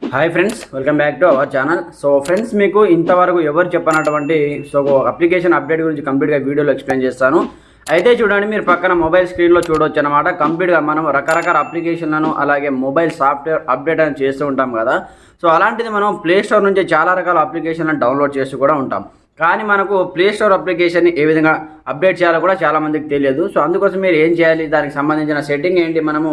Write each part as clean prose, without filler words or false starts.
Hi friends, welcome back to our channel. So friends, మీకు ఇంతవరకు ఎవరు చెప్పనటువంటి అప్లికేషన్ అప్డేట్ గురించి కంప్లీట్గా వీడియోలో ఎక్స్ప్లెయిన్ చేస్తాను. అయితే చూడండి, మీరు పక్కన మొబైల్ స్క్రీన్లో చూడవచ్చు అనమాట. కంప్లీట్గా మనం రకరకాల అప్లికేషన్లను అలాగే మొబైల్ సాఫ్ట్వేర్ అప్డేట్ అని చేస్తూ ఉంటాం కదా. సో అలాంటిది మనం ప్లే స్టోర్ నుంచి చాలా రకాల అప్లికేషన్లను డౌన్లోడ్ చేస్తూ కూడా ఉంటాం. కానీ మనకు ప్లే స్టోర్ అప్లికేషన్ని ఏ విధంగా అప్డేట్ చేయాలో కూడా చాలామందికి తెలియదు. సో అందుకోసం మీరు ఏం చేయాలి, దానికి సంబంధించిన సెట్టింగ్ ఏంటి, మనము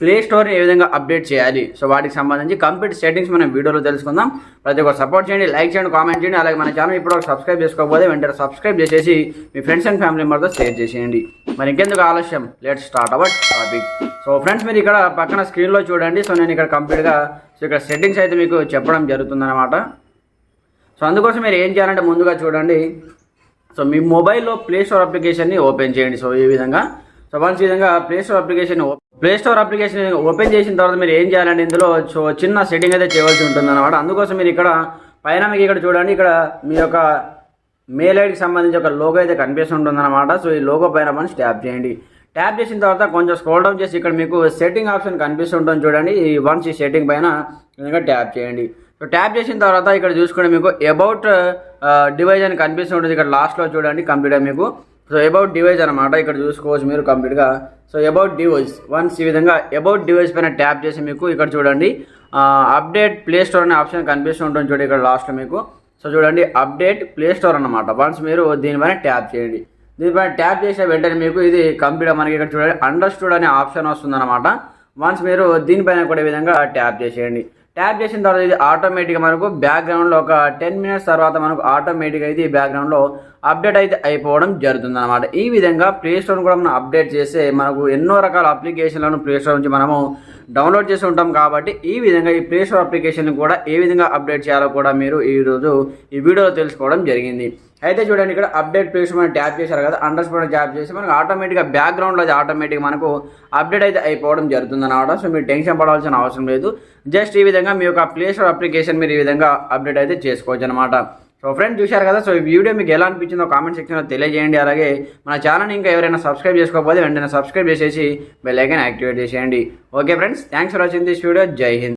ప్లే స్టోర్ని ఏ విధంగా అప్డేట్ చేయాలి, సో వాటికి సంబంధించి కంప్లీట్ సెట్టింగ్స్ మనం వీడియోలో తెలుసుకుందాం. ప్రతి ఒక్కరు సపోర్ట్ చేయండి, లైక్ చేయండి, కామెంట్ చేయండి. అలాగే మన ఛానల్ ఇప్పుడు సబ్స్క్రైబ్ చేసుకోకపోతే వెంటనే సబ్స్క్రైబ్ చేసేసి మీ ఫ్రెండ్స్ అండ్ ఫ్యామిలీ మెంబర్తో షేర్ చేసేయండి. మరి ఇంకెందుకు ఆలస్యం, let's start our topic. So friends, మీరు ఇక్కడ పక్కన స్క్రీన్లో చూడండి. సో నేను ఇక్కడ కంప్లీట్గా ఇక్కడ సెట్టింగ్స్ అయితే మీకు చెప్పడం జరుగుతుందన్నమాట. సో అందుకోసం మీరు ఏం చేయాలంటే ముందుగా చూడండి, సో మీ మొబైల్లో ప్లే స్టోర్ అప్లికేషన్ని ఓపెన్ చేయండి. సో ఈ విధంగా ఈ విధంగా ప్లే స్టోర్ అప్లికేషన్ ఓపెన్ చేసిన తర్వాత మీరు ఏం చేయాలంటే ఇందులో చిన్న సెట్టింగ్ అయితే చేయవలసి ఉంటుంది అనమాట. అందుకోసం మీరు ఇక్కడ పైన మీకు ఇక్కడ చూడండి, ఇక్కడ మీ యొక్క మెయిల్ ఐడికి సంబంధించి ఒక లోగో అయితే కనిపిస్తుంటుంది అనమాట. సో ఈ లోగో పైన మనం ట్యాప్ చేయండి. ట్యాప్ చేసిన తర్వాత కొంచెం స్క్రోల్ డౌన్ చేసి ఇక్కడ మీకు సెట్టింగ్ ఆప్షన్ కనిపిస్తుంటుంది చూడండి. ఈ సెట్టింగ్ పైన ట్యాప్ చేయండి. సో ట్యాప్ చేసిన తర్వాత ఇక్కడ చూసుకోండి, మీకు అబౌట్ డివైస్ అని కనిపిస్తుంటుంది. ఇక్కడ లాస్ట్లో చూడండి కంప్లీట్గా మీకు సో అబౌట్ డివైస్ అనమాట. ఇక్కడ చూసుకోవచ్చు మీరు కంప్లీట్గా. సో అబౌట్ డివైస్ వన్స్ ఈ విధంగా అబౌట్ డివైస్ పైన ట్యాప్ చేసి మీకు ఇక్కడ చూడండి అప్డేట్ ప్లే స్టోర్ అనే ఆప్షన్ కనిపిస్తూ ఉంటుంది చూడండి ఇక్కడ లాస్ట్లో మీకు. సో చూడండి అప్డేట్ ప్లే స్టోర్ అనమాట. వన్స్ మీరు దీనిపైన ట్యాప్ చేయండి. దీనిపైన ట్యాప్ చేసిన వెంటనే మీకు ఇది కంప్లీట్గా మనకి ఇక్కడ చూడండి అండర్స్టూడ్ అనే ఆప్షన్ వస్తుందన్నమాట. వన్స్ మీరు దీనిపైన కూడా ఈ విధంగా ట్యాప్ చేసేయండి. ట్యాప్ చేసిన తర్వాత ఇది ఆటోమేటిక్గా మనకు బ్యాక్గ్రౌండ్లో ఒక 10 మినిట్స్ తర్వాత మనకు ఆటోమేటిక్గా అయితే ఈ బ్యాక్గ్రౌండ్లో అప్డేట్ అయితే అయిపోవడం జరుగుతుంది అనమాట. ఈ విధంగా ప్లే స్టోర్ కూడా మనం అప్డేట్ చేస్తే మనకు ఎన్నో రకాల అప్లికేషన్లను ప్లే స్టోర్ నుంచి మనము డౌన్లోడ్ చేసి ఉంటాం. కాబట్టి ఈ విధంగా ఈ ప్లే స్టోర్ అప్లికేషన్ కూడా ఏ విధంగా అప్డేట్ చేయాలో కూడా మీరు ఈరోజు ఈ వీడియోలో తెలుసుకోవడం జరిగింది. అయితే చూడండి, ఇక్కడ అప్డేట్ ప్లే స్టోర్ మనం ట్యాప్ చేశారు కదా, అండర్స్టూడ్ ట్యాప్ చేసి మనకు ఆటోమేటిక్గా బ్యాక్గ్రౌండ్లో అది ఆటోమేటిక్గా మనకు అప్డేట్ అయితే అయిపోవడం జరుగుతుంది అన్నమాట. సో మీరు టెన్షన్ పడాల్సిన అవసరం లేదు. జస్ట్ ఈ విధంగా మీ యొక్క ప్లే స్టోర్ అప్లికేషన్ మీరు ఈ విధంగా అప్డేట్ అయితే చేసుకోవచ్చు అనమాట. సో ఫ్రెండ్స్, చూశారు కదా. సో ఈ వీడియో మీకు ఎలా అనిపించిందో కామెంట్ సెక్షన్లో తెలియజేయండి. అలాగే మన ఛానల్ ఇంకా ఎవరైనా సబ్స్క్రైబ్ చేసుకోకపోతే వెంటనే సబ్స్క్రైబ్ చేసేసి బెల్ ఐకాన్ యాక్టివేట్ చేసేయండి. Okay friends, thanks for watching this video. జై హింద్.